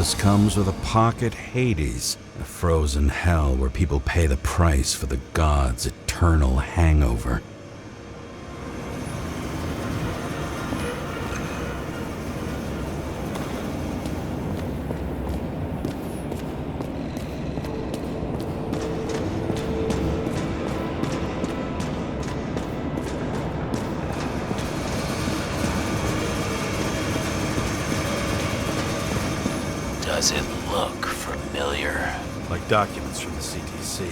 Justice comes with a pocket Hades, a frozen hell where people pay the price for the gods' eternal hangover. Does it look familiar? Like documents from the CTC,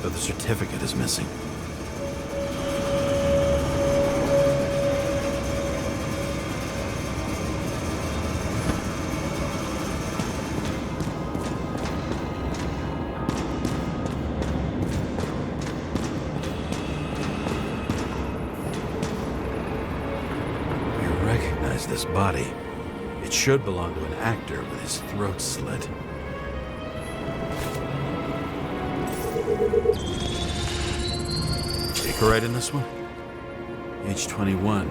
though the certificate is missing. You recognize this body. It should belong to an actor with his throat slit. Right in this one? Age 21.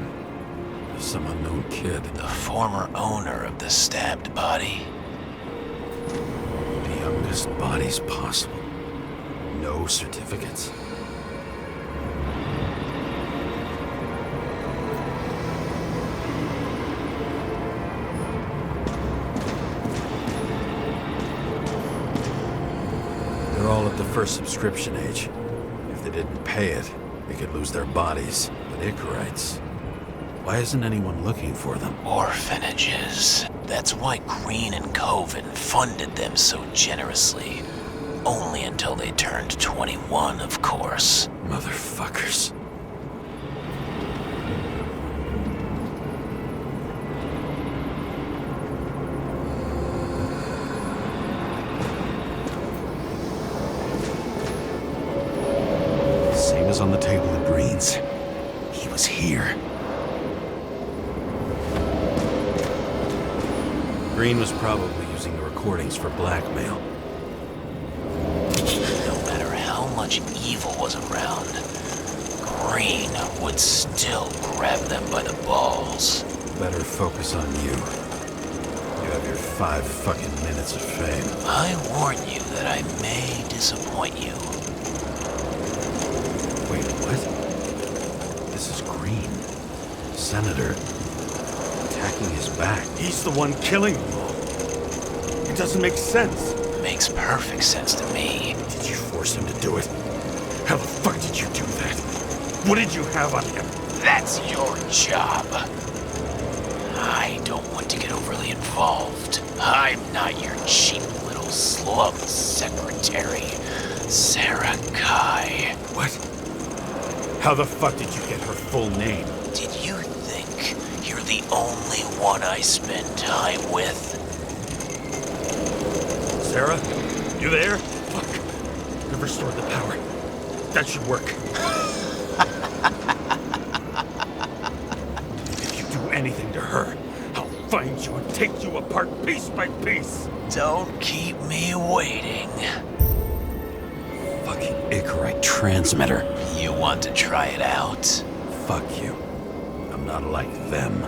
Some unknown kid. The former owner of the stabbed body. The youngest bodies possible. No certificates. They're all at the first subscription age. If they didn't pay it, they could lose their bodies. But Icarites, why isn't anyone looking for them? Orphanages. That's why Green and Coven funded them so generously. Only until they turned 21, of course. Motherfuckers. Same as on the table at Green's. He was here. Green was probably using the recordings for blackmail. No matter how much evil was around, Green would still grab them by the balls. Better focus on you. You have your 5 fucking minutes of fame. I warn you that I may disappoint you. Wait, what? This is Green. Senator. Attacking his back. He's the one killing them all. It doesn't make sense. Makes perfect sense to me. Did you force him to do it? How the fuck did you do that? What did you have on him? That's your job. I don't want to get overly involved. I'm not your cheap little slum secretary, Sarah Kai. What? How the fuck did you get her full name? Did you think you're the only one I spend time with? Sarah? You there? Fuck. I've restored the power. That should work. If you do anything to her, I'll find you and take you apart piece by piece. Don't keep me waiting. Fucking Icarite transmitter. You want to try it out? Fuck you. I'm not like them.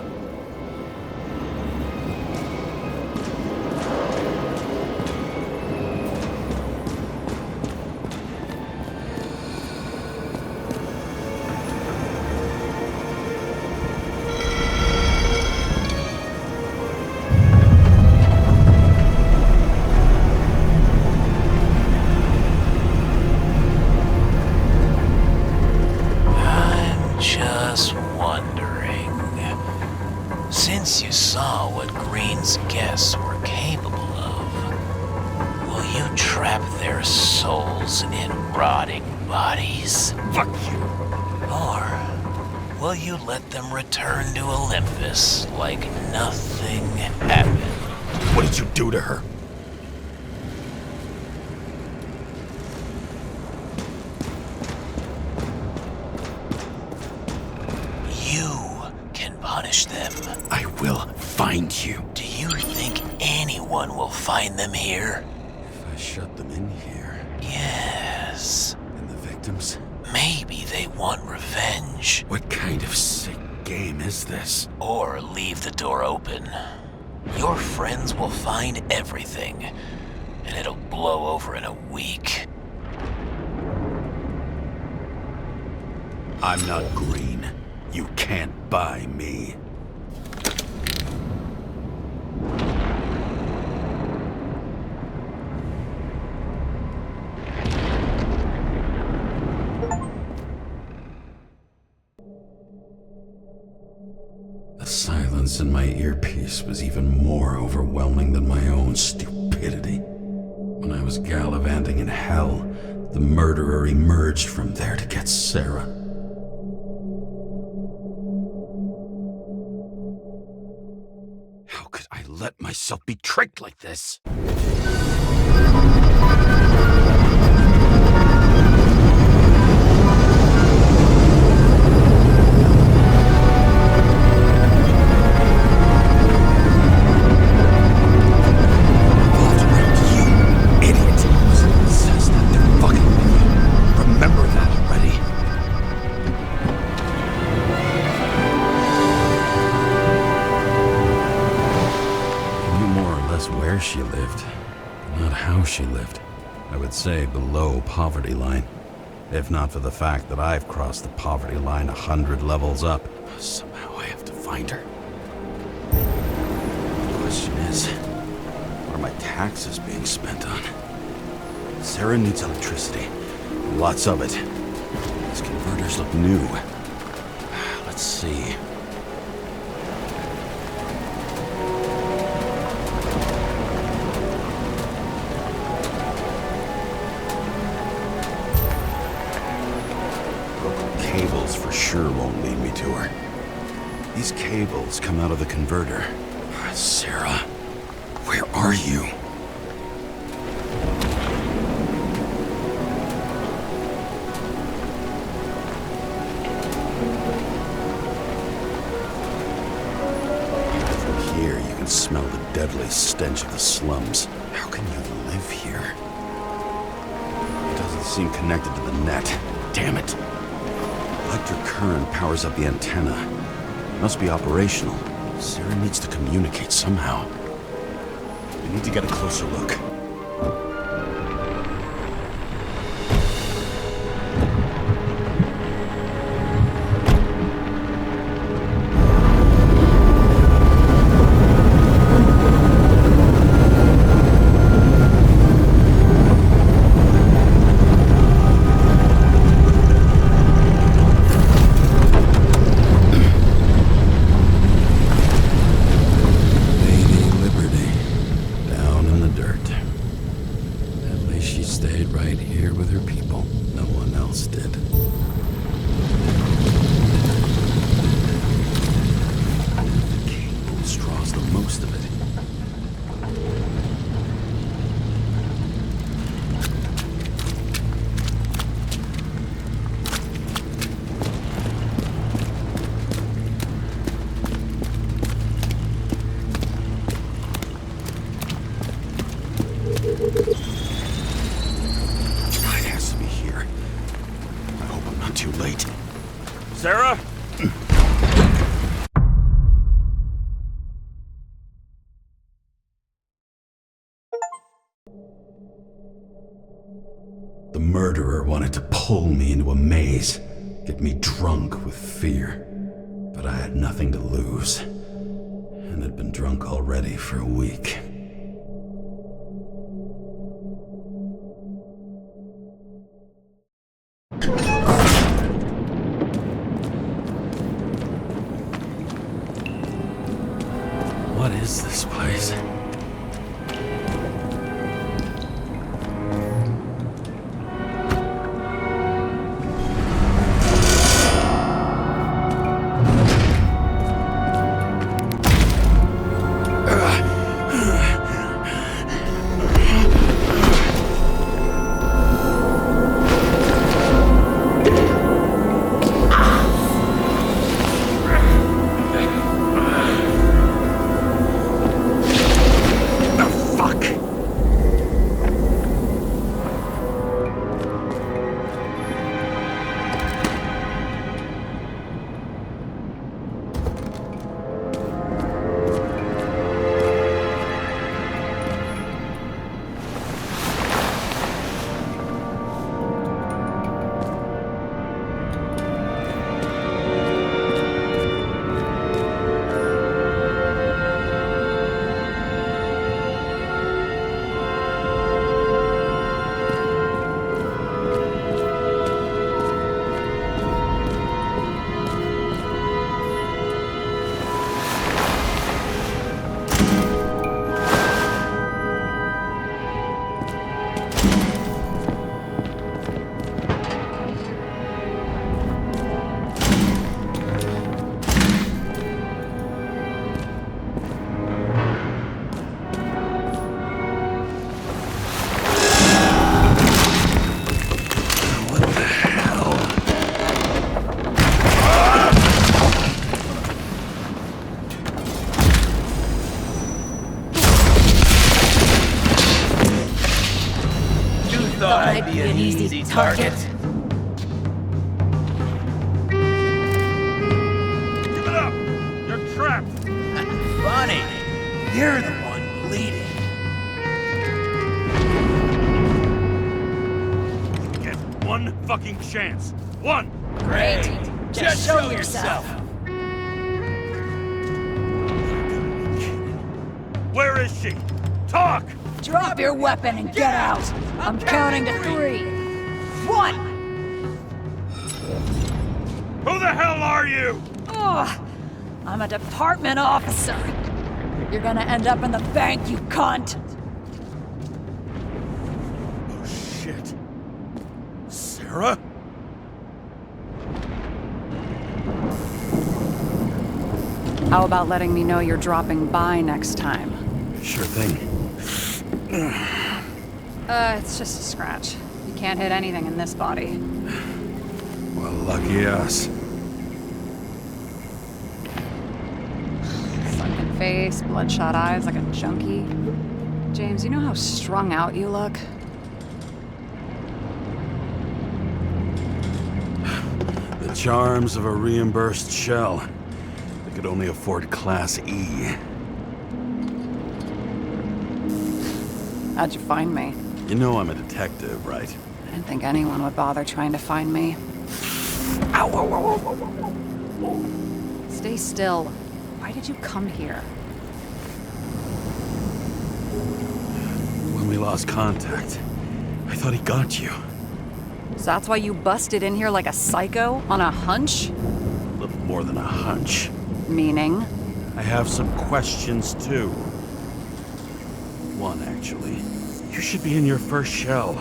Since you saw what Green's guests were capable of, will you trap their souls in rotting bodies? Fuck you. Or will you let them return to Olympus like nothing happened? What did you do to her? Punish them. I will find you. Do you think anyone will find them here? If I shut them in here. Yes. And the victims? Maybe they want revenge. What kind of sick game is this? Or leave the door open. Your friends will find everything, and it'll blow over in a week. I'm not green. You can't buy me. The silence in my earpiece was even more overwhelming than my own stupidity. When I was gallivanting in hell, the murderer emerged from there to get Sarah. How could I let myself be tricked like this? Where she lived, not how she lived. I would say below poverty line, if not for the fact that I've crossed the poverty line 100 levels up. Somehow I have to find her. The question is, what are my taxes being spent on? Sarah needs electricity, lots of it. These converters look new. Let's see. Cables for sure won't lead me to her. These cables come out of the converter. Sarah, where are you? From here, you can smell the deadly stench of the slums. How can you live here? It doesn't seem connected to the net. Damn it. Electric current powers up the antenna. It must be operational. Sarah needs to communicate somehow. We need to get a closer look. Sarah? The murderer wanted to pull me into a maze, get me drunk with fear. But I had nothing to lose, and had been drunk already for a week. What is this place? target. Give it up! You're trapped! Funny. You're the one bleeding. Get one fucking chance. One! Great. Just show yourself. Where is she? Talk! Drop your weapon and get out! I'm counting to 3. 1! Who the hell are you? Ugh! I'm a department officer. You're gonna end up in the bank, you cunt! Oh, shit. Sarah? How about letting me know you're dropping by next time? Sure thing. It's just a scratch. You can't hit anything in this body. Well, lucky us. Sunken face, bloodshot eyes like a junkie. James, you know how strung out you look? The charms of a reimbursed shell. They could only afford Class E. How'd you find me? You know I'm a detective, right? I didn't think anyone would bother trying to find me. Ow, ow, ow, ow, ow. Stay still. Why did you come here? When we lost contact, I thought he got you. So that's why you busted in here like a psycho? On a hunch? A little more than a hunch. Meaning? I have some questions, too. One, actually. You should be in your first shell.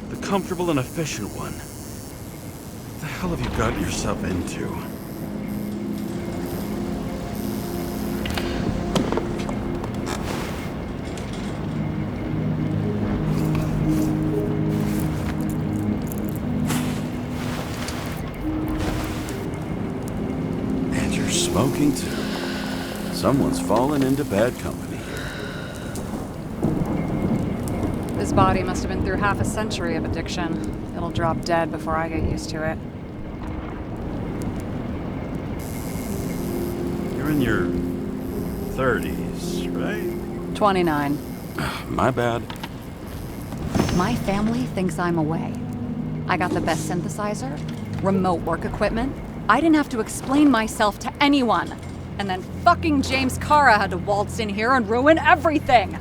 The comfortable and efficient one. What the hell have you gotten yourself into? And you're smoking, too. Someone's fallen into bad company. This body must have been through half a century of addiction. It'll drop dead before I get used to it. You're in your 30s, right? 29. My bad. My family thinks I'm away. I got the best synthesizer, remote work equipment. I didn't have to explain myself to anyone. And then fucking James Kara had to waltz in here and ruin everything.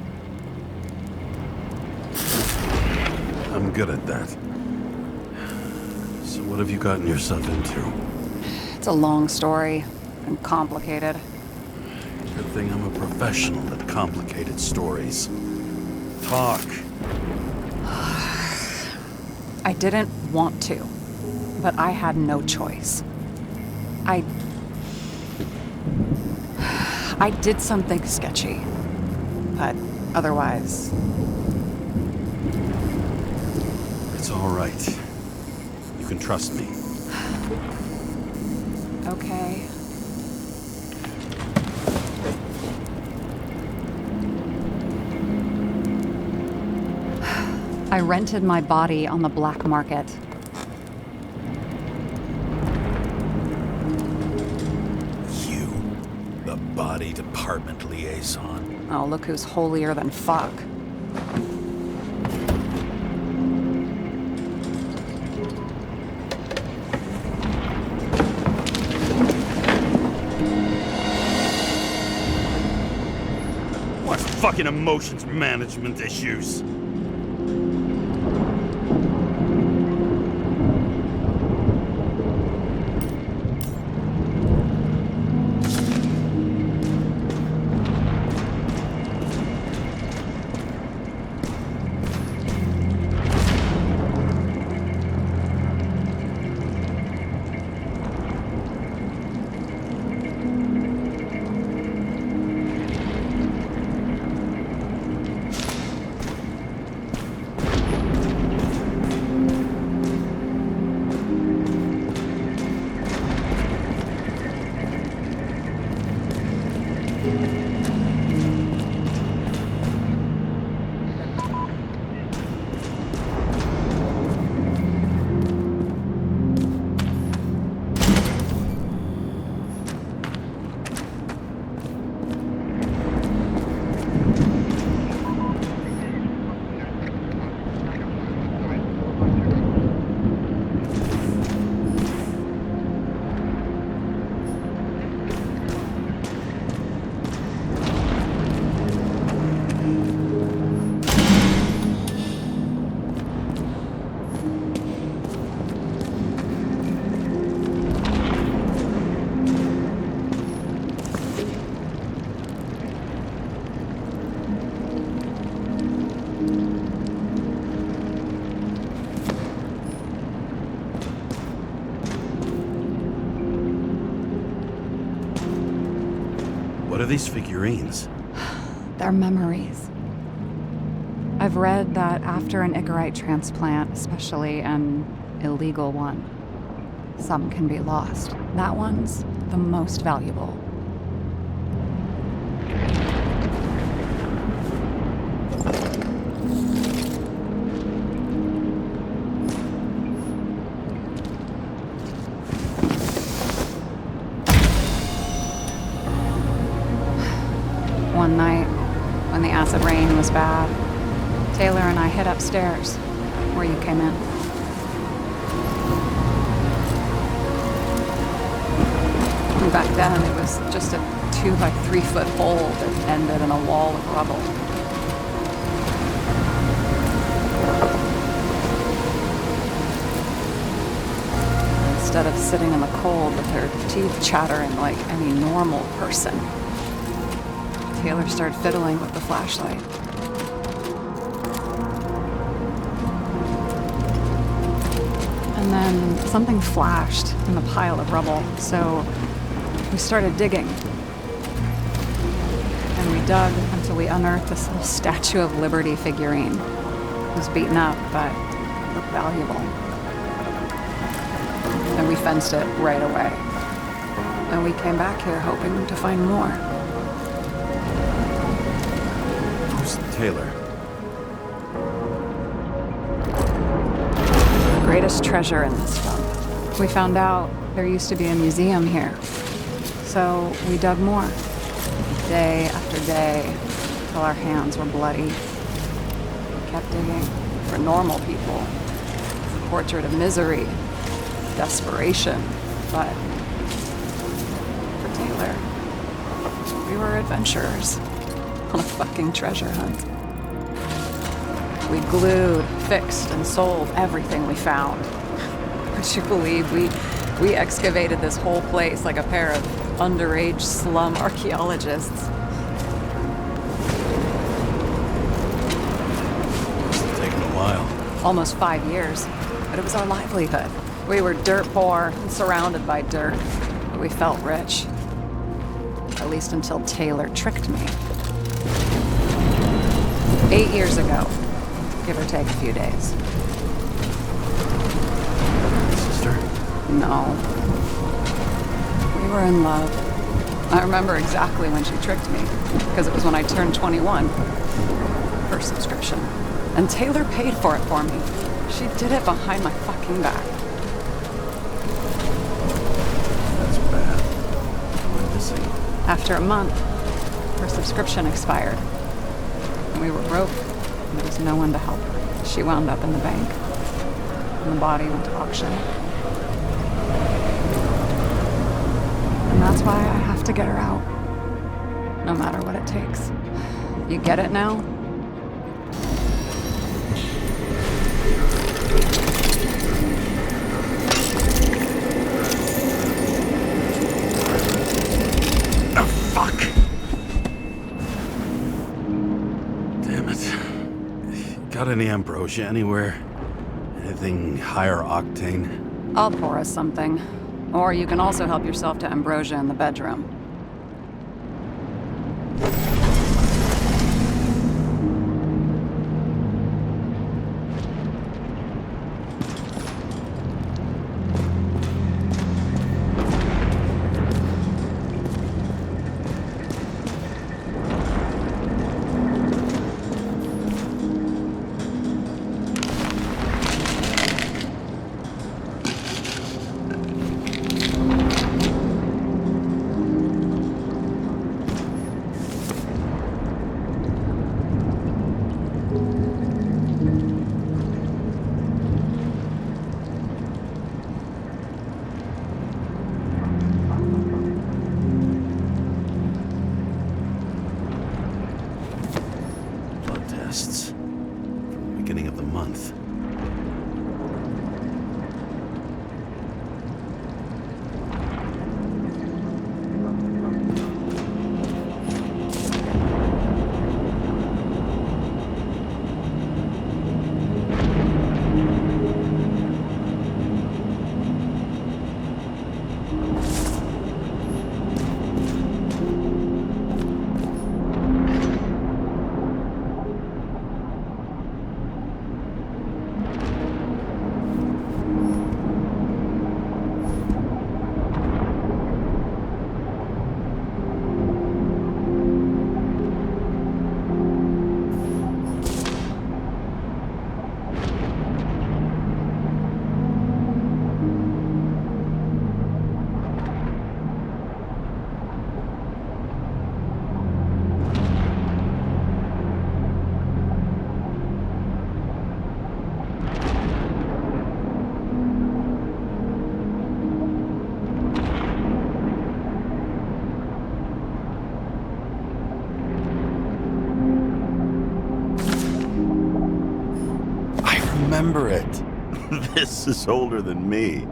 I'm good at that. So what have you gotten yourself into? It's a long story and complicated. Good thing I'm a professional at complicated stories. Talk. I didn't want to, but I had no choice. I did something sketchy, but otherwise... It's all right. You can trust me. Okay. I rented my body on the black market. You, the body department liaison. Oh, look who's holier than fuck. What fucking emotions management issues? What are these figurines? They're memories. I've read that after an Icarite transplant, especially an illegal one, some can be lost. That one's the most valuable. One night, when the acid rain was bad, Taylor and I hid upstairs, where you came in. And back then, it was just a 2 by 3 foot hole that ended in a wall of rubble. Instead of sitting in the cold with her teeth chattering like any normal person, Taylor started fiddling with the flashlight. And then something flashed in the pile of rubble, so we started digging. And we dug until we unearthed this little Statue of Liberty figurine. It was beaten up, but it looked valuable. And we fenced it right away. And we came back here hoping to find more. Who's Taylor? The greatest treasure in this dump. We found out there used to be a museum here. So we dug more. Day after day, till our hands were bloody. We kept digging for normal people. The portrait of misery, desperation, but for Taylor, we were adventurers on a fucking treasure hunt. We glued, fixed, and sold everything we found. Would you believe we excavated this whole place like a pair of underage slum archaeologists? Must have taken a while. Almost 5 years, but it was our livelihood. We were dirt poor and surrounded by dirt, but we felt rich. At least until Taylor tricked me. 8 years ago, give or take a few days. Sister? No. We were in love. I remember exactly when she tricked me, because it was when I turned 21. First subscription. And Taylor paid for it for me. She did it behind my fucking back. That's bad. Who went missing? After a month, her subscription expired. And we were broke, and there was no one to help her. She wound up in the bank, and the body went to auction. And that's why I have to get her out, no matter what it takes. You get it now? Oh, fuck! Damn it. Got any ambrosia anywhere? Anything higher octane? I'll pour us something. Or you can also help yourself to ambrosia in the bedroom. This is older than me.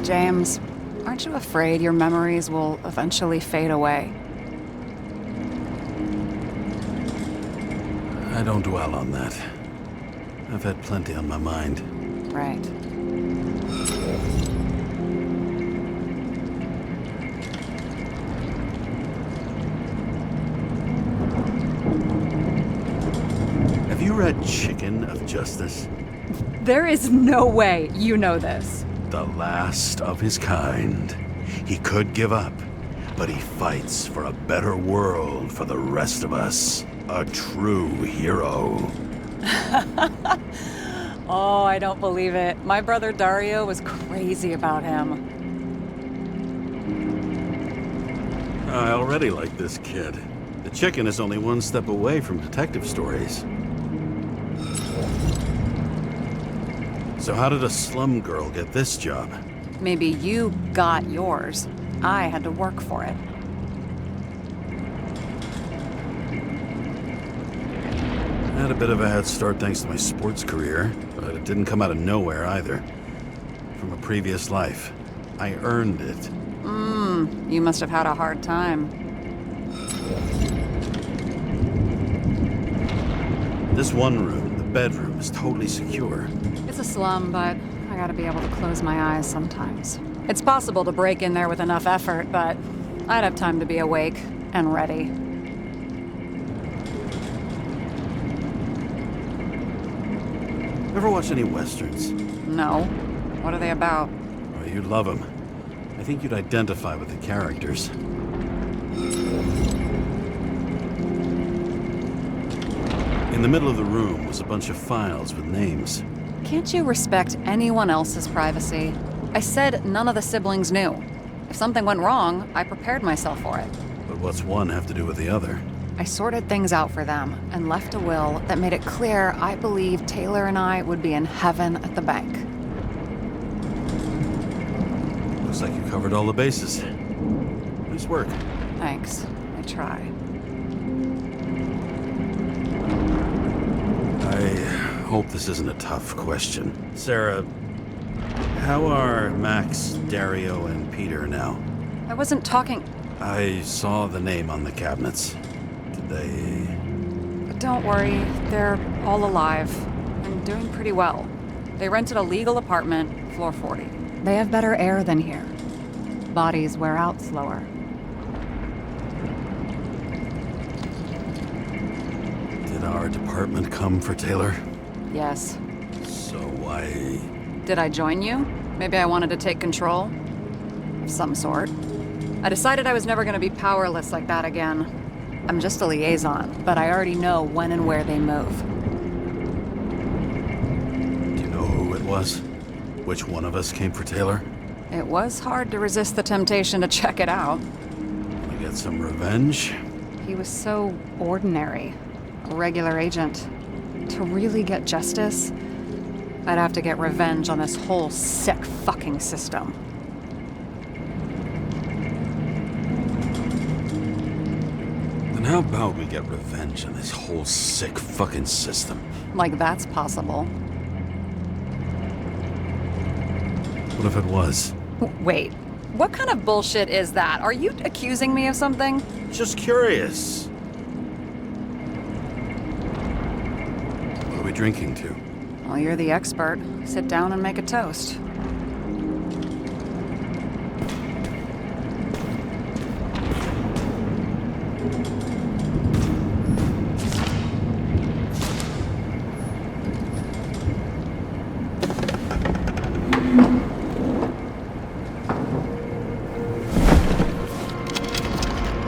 James, aren't you afraid your memories will eventually fade away? I don't dwell on that. I've had plenty on my mind. Right. Have you read Chicken of Justice? There is no way you know this. The last of his kind. He could give up, but he fights for a better world for the rest of us. A true hero. Oh, I don't believe it. My brother Dario was crazy about him. I already like this kid. The chicken is only one step away from detective stories. So how did a slum girl get this job? Maybe you got yours. I had to work for it. I had a bit of a head start thanks to my sports career, but it didn't come out of nowhere either. From a previous life. I earned it. You must have had a hard time. This one room, the bedroom, is totally secure. It's a slum, but I gotta be able to close my eyes sometimes. It's possible to break in there with enough effort, but I'd have time to be awake and ready. Ever watch any westerns? No. What are they about? Oh, you'd love them. I think you'd identify with the characters. In the middle of the room was a bunch of files with names. Can't you respect anyone else's privacy? I said none of the siblings knew. If something went wrong, I prepared myself for it. But what's one have to do with the other? I sorted things out for them and left a will that made it clear I believed Taylor and I would be in heaven at the bank. Looks like you covered all the bases. Nice work. Thanks. I try. I hope this isn't a tough question. Sarah, how are Max, Dario, and Peter now? I wasn't talking. I saw the name on the cabinets. Did they... Don't worry, they're all alive and doing pretty well. They rented a legal apartment, floor 40. They have better air than here. Bodies wear out slower. Did our department come for Taylor? Yes. So why... Did I join you? Maybe I wanted to take control? Of some sort. I decided I was never gonna be powerless like that again. I'm just a liaison, but I already know when and where they move. Do you know who it was? Which one of us came for Taylor? It was hard to resist the temptation to check it out. To get some revenge? He was so ordinary. A regular agent. To really get justice, I'd have to get revenge on this whole sick fucking system. Then how about we get revenge on this whole sick fucking system? Like that's possible. What if it was? Wait, what kind of bullshit is that? Are you accusing me of something? Just curious. What are we drinking to? Well, you're the expert. Sit down and make a toast.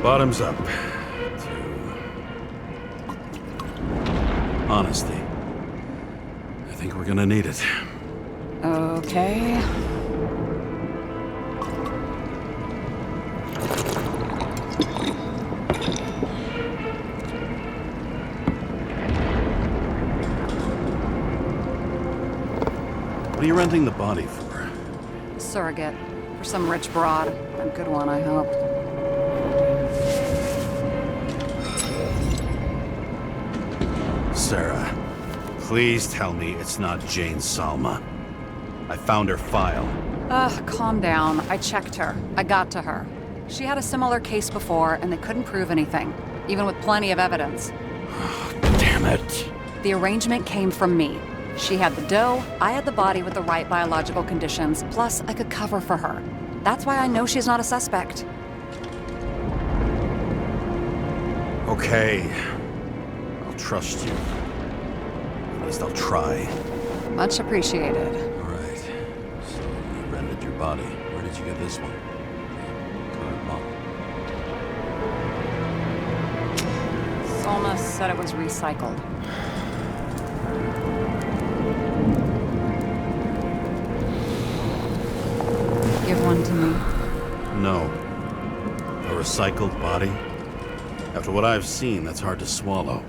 Bottoms up. To honesty. I think we're gonna need it. Okay. What are you renting the body for? Surrogate. For some rich broad. A good one, I hope. Sarah, please tell me it's not Jane Salma. I found her file. Calm down. I checked her. I got to her. She had a similar case before, and they couldn't prove anything, even with plenty of evidence. Damn it. The arrangement came from me. She had the dough, I had the body with the right biological conditions, plus I could cover for her. That's why I know she's not a suspect. Okay. I'll trust you. At least I'll try. Much appreciated. All right. So you rented your body. Where did you get this one? Current model. Salma said it was recycled. Give one to me. No. A recycled body? After what I've seen, that's hard to swallow.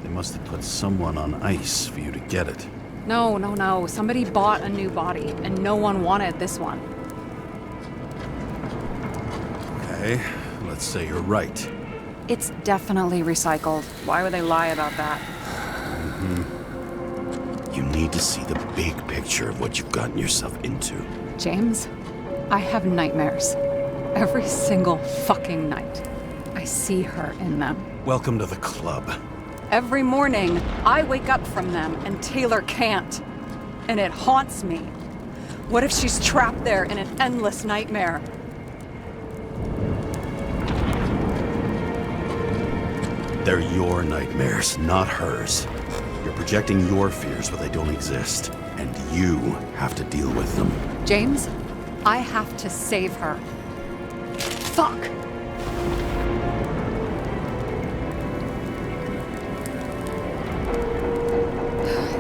They must have put someone on ice for you to get it. No. Somebody bought a new body, and no one wanted this one. Okay, let's say you're right. It's definitely recycled. Why would they lie about that? You need to see the big picture of what you've gotten yourself into. James, I have nightmares. Every single fucking night. I see her in them. Welcome to the club. Every morning, I wake up from them and Taylor can't. And it haunts me. What if she's trapped there in an endless nightmare? They're your nightmares, not hers. You're projecting your fears where they don't exist, and you have to deal with them. James, I have to save her. Fuck!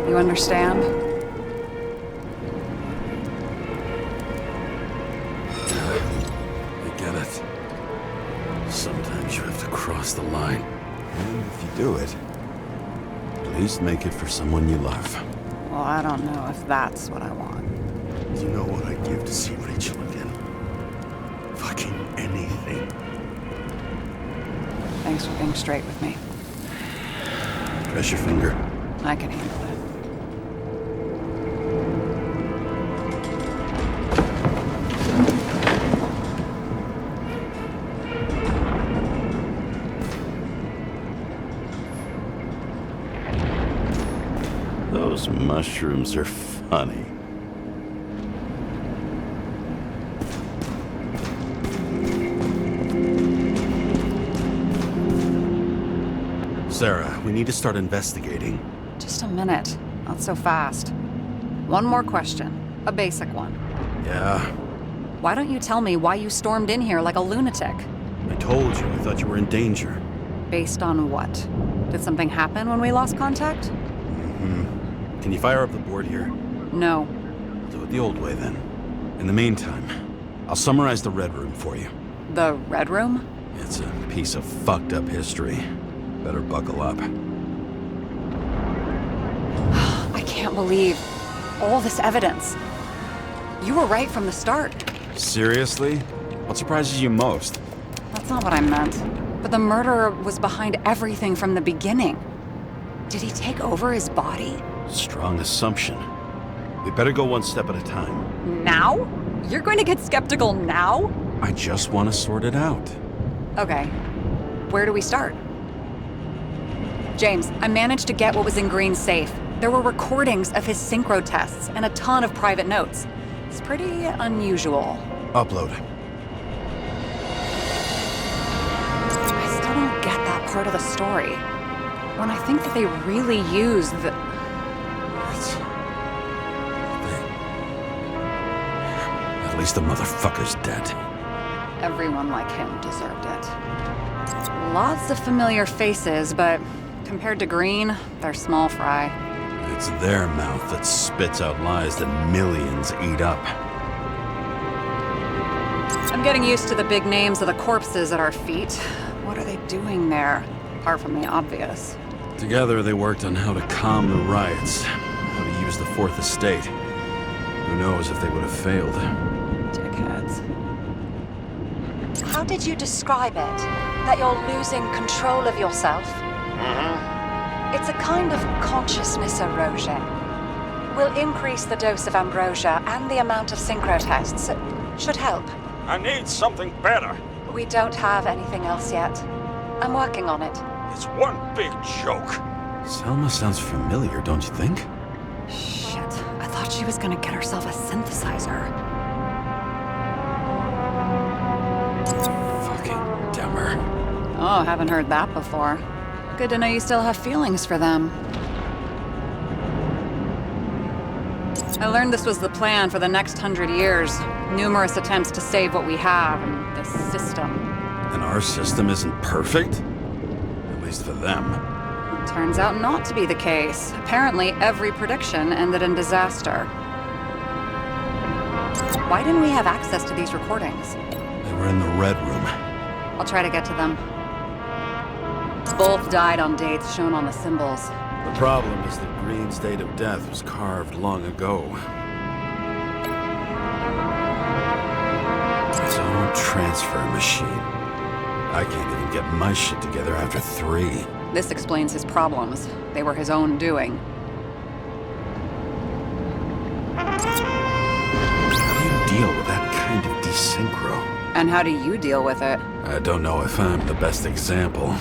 You understand? I get it. Sometimes you have to cross the line. And if you do it, at least make it for someone you love. Well, I don't know if that's what I want. Do you know what I'd give to see Rachel again? Fucking anything. Thanks for being straight with me. Press your finger. I can handle it. Those mushrooms are funny. Sarah, we need to start investigating. Just a minute. Not so fast. One more question. A basic one. Yeah, Why don't you tell me why you stormed in here like a lunatic? I told you. I thought you were in danger. Based on what? Did something happen when we lost contact? Can you fire up the board here? No. I'll do it the old way then. In the meantime, I'll summarize the Red Room for you. The Red Room? It's a piece of fucked up history. Better buckle up. I can't believe all this evidence. You were right from the start. Seriously? What surprises you most? That's not what I meant. But the murderer was behind everything from the beginning. Did he take over his body? Strong assumption. We better go one step at a time. Now? You're going to get skeptical now? I just want to sort it out. Okay. Where do we start? James, I managed to get what was in Green's safe. There were recordings of his synchro tests and a ton of private notes. It's pretty unusual. Upload. I still don't get that part of the story. When I think that they really used the... At least the motherfucker's dead. Everyone like him deserved it. Lots of familiar faces, but compared to Green, they're small fry. It's their mouth that spits out lies that millions eat up. I'm getting used to the big names of the corpses at our feet. What are they doing there, apart from the obvious? Together, they worked on how to calm the riots, how to use the Fourth Estate. Who knows if they would have failed. Dickheads. How did you describe it? That you're losing control of yourself? It's a kind of consciousness erosion. We'll increase the dose of ambrosia and the amount of synchro tests. It should help. I need something better. We don't have anything else yet. I'm working on it. It's one big joke. Selma sounds familiar, don't you think? Shit, I thought she was gonna get herself a synthesizer. Fucking Demmer. Oh, haven't heard that before. Good to know you still have feelings for them. I learned this was the plan for the next 100 years. Numerous attempts to save what we have and this system. And our system isn't perfect? At least for them. Turns out not to be the case. Apparently, every prediction ended in disaster. Why didn't we have access to these recordings? They were in the Red Room. I'll try to get to them. Both died on dates shown on the symbols. The problem is that Green's date of death was carved long ago. His own transfer machine. I can't even get my shit together after 3. This explains his problems. They were his own doing. How do you deal with that kind of desynchro? And how do you deal with it? I don't know if I'm the best example.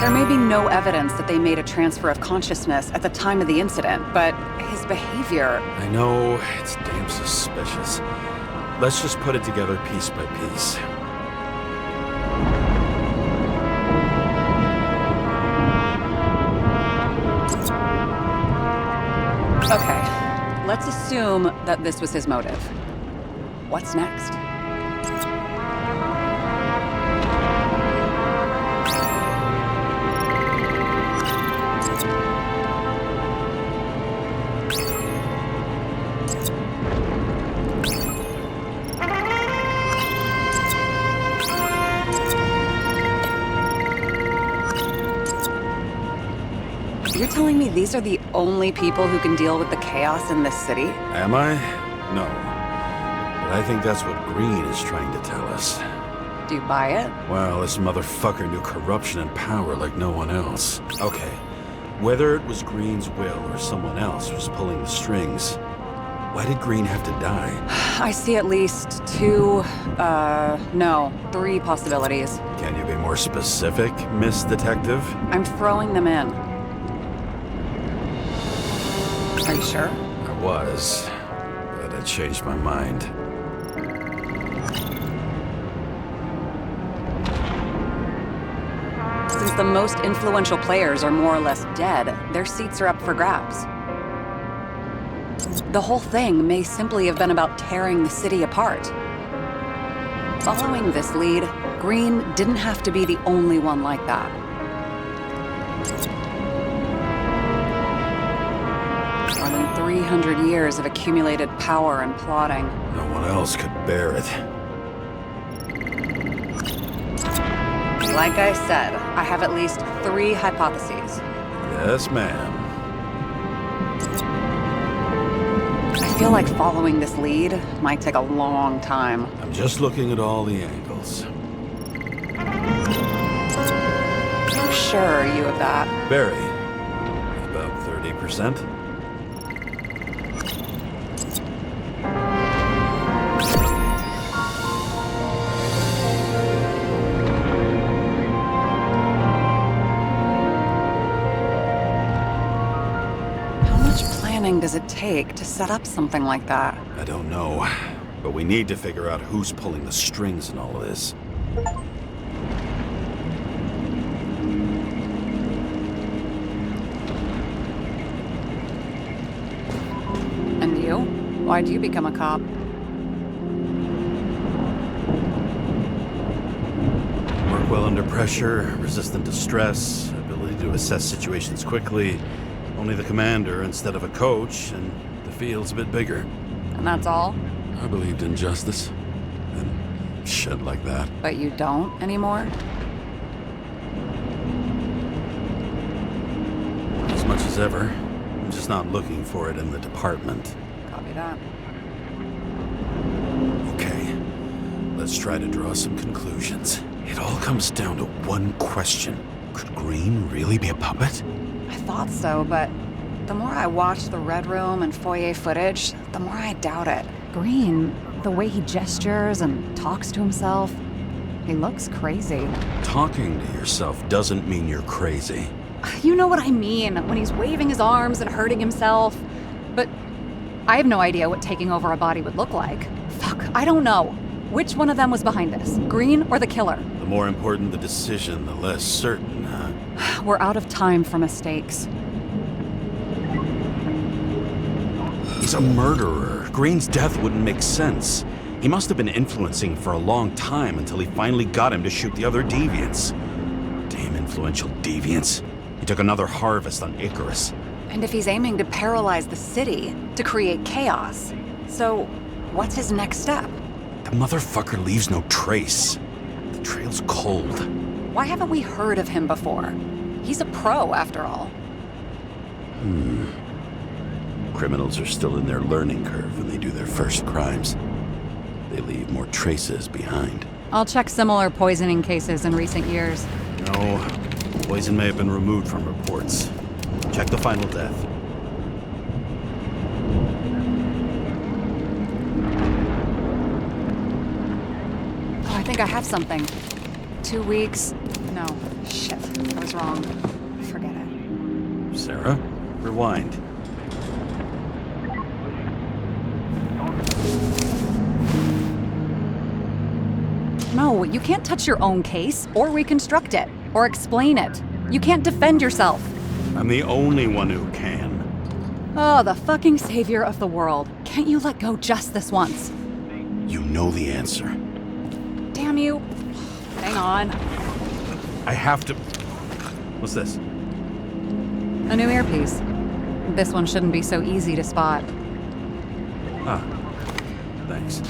There may be no evidence that they made a transfer of consciousness at the time of the incident, but his behavior... I know, it's damn suspicious. Let's just put it together piece by piece. Okay, let's assume that this was his motive. What's next? You're telling me these are the only people who can deal with the chaos in this city? Am I? No. But I think that's what Green is trying to tell us. Do you buy it? Well, this motherfucker knew corruption and power like no one else. Okay, whether it was Green's will or someone else was pulling the strings, why did Green have to die? I see at least 3 possibilities. Can you be more specific, Miss Detective? I'm throwing them in. Are you sure? I was, but I changed my mind. Since the most influential players are more or less dead, their seats are up for grabs. The whole thing may simply have been about tearing the city apart. Following this lead, Green didn't have to be the only one like that. More than 300 years of accumulated power and plotting. No one else could bear it. Like I said, I have at least 3 hypotheses. Yes, ma'am. I feel like following this lead might take a long time. I'm just looking at all the angles. I'm sure you of that. Barry, about 30%. How much planning does it take to set up something like that? I don't know, but we need to figure out who's pulling the strings in all of this. And you? Why'd you become a cop? Work well under pressure, resistant to stress, ability to assess situations quickly. Only the commander instead of a coach, and the field's a bit bigger. And that's all? I believed in justice. And shit like that. But you don't anymore? As much as ever. I'm just not looking for it in the department. Copy that. Okay, let's try to draw some conclusions. It all comes down to one question. Could Green really be a puppet? I thought so, but the more I watch the Red Room and foyer footage, the more I doubt it. Green, the way he gestures and talks to himself, he looks crazy. Talking to yourself doesn't mean you're crazy. You know what I mean, when he's waving his arms and hurting himself. But I have no idea what taking over a body would look like. Fuck, I don't know. Which one of them was behind this, Green or the killer? The more important the decision, the less certain, huh? We're out of time for mistakes. He's a murderer. Green's death wouldn't make sense. He must have been influencing for a long time until he finally got him to shoot the other deviants. Damn influential deviants. He took another harvest on Icarus. And if he's aiming to paralyze the city, to create chaos, so what's his next step? The motherfucker leaves no trace. The trail's cold. Why haven't we heard of him before? He's a pro, after all. Criminals are still in their learning curve when they do their first crimes. They leave more traces behind. I'll check similar poisoning cases in recent years. No, poison may have been removed from reports. Check the final death. Oh, I think I have something. 2 weeks. No, shit, I was wrong. Forget it. Sarah, rewind. No, you can't touch your own case, or reconstruct it, or explain it. You can't defend yourself. I'm the only one who can. Oh, the fucking savior of the world. Can't you let go just this once? You know the answer. Damn you. Hang on. I have to... What's this? A new earpiece. This one shouldn't be so easy to spot. Ah, thanks.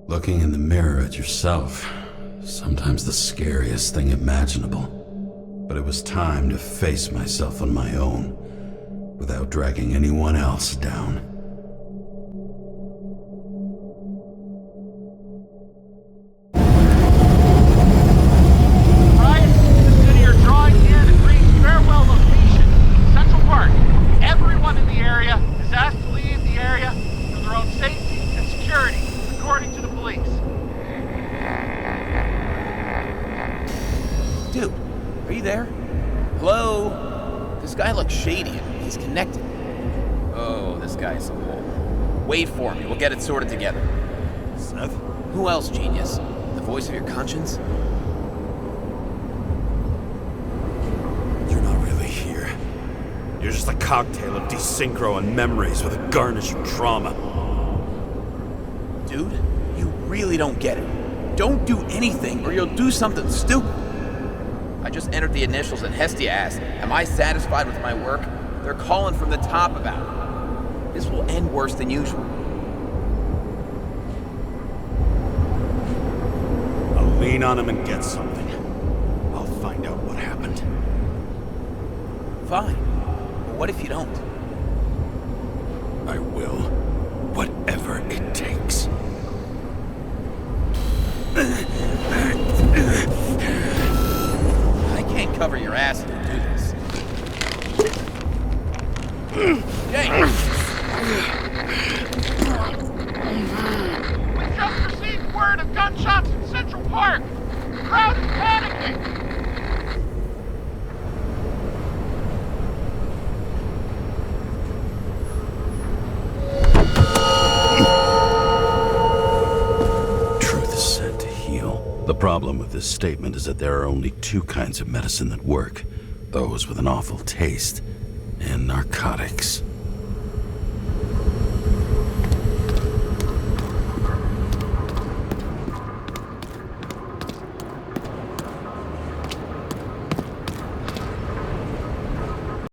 Looking in the mirror at yourself Sometimes the scariest thing imaginable. But it was time to face myself on my own, without dragging anyone else down. Ryan, consider your drawing here the Green Farewell location, Central Park. Everyone in the area is asked to leave the area for their own safety and security, according to the police. Dude, are you there? Hello? This guy looks shady. He's connected. Oh, this guy's a hole. Wait for me. We'll get it sorted together. Seth? Who else, genius? The voice of your conscience? You're not really here. You're just a cocktail of desynchro and memories with a garnish of trauma. Dude, you really don't get it. Don't do anything or you'll do something stupid. I just entered the initials and Hestia asked, am I satisfied with my work? They're calling from the top about it. This will end worse than usual. I'll lean on him and get something. I'll find out what happened. Fine. But what if you don't? I will. Whatever it takes. I can't cover your ass and do this. James! We just received word of gunshots in Central Park. The crowd is panicking. Truth is said to heal. The problem with this statement is that there are only two kinds of medicine that work. Those with an awful taste and narcotics.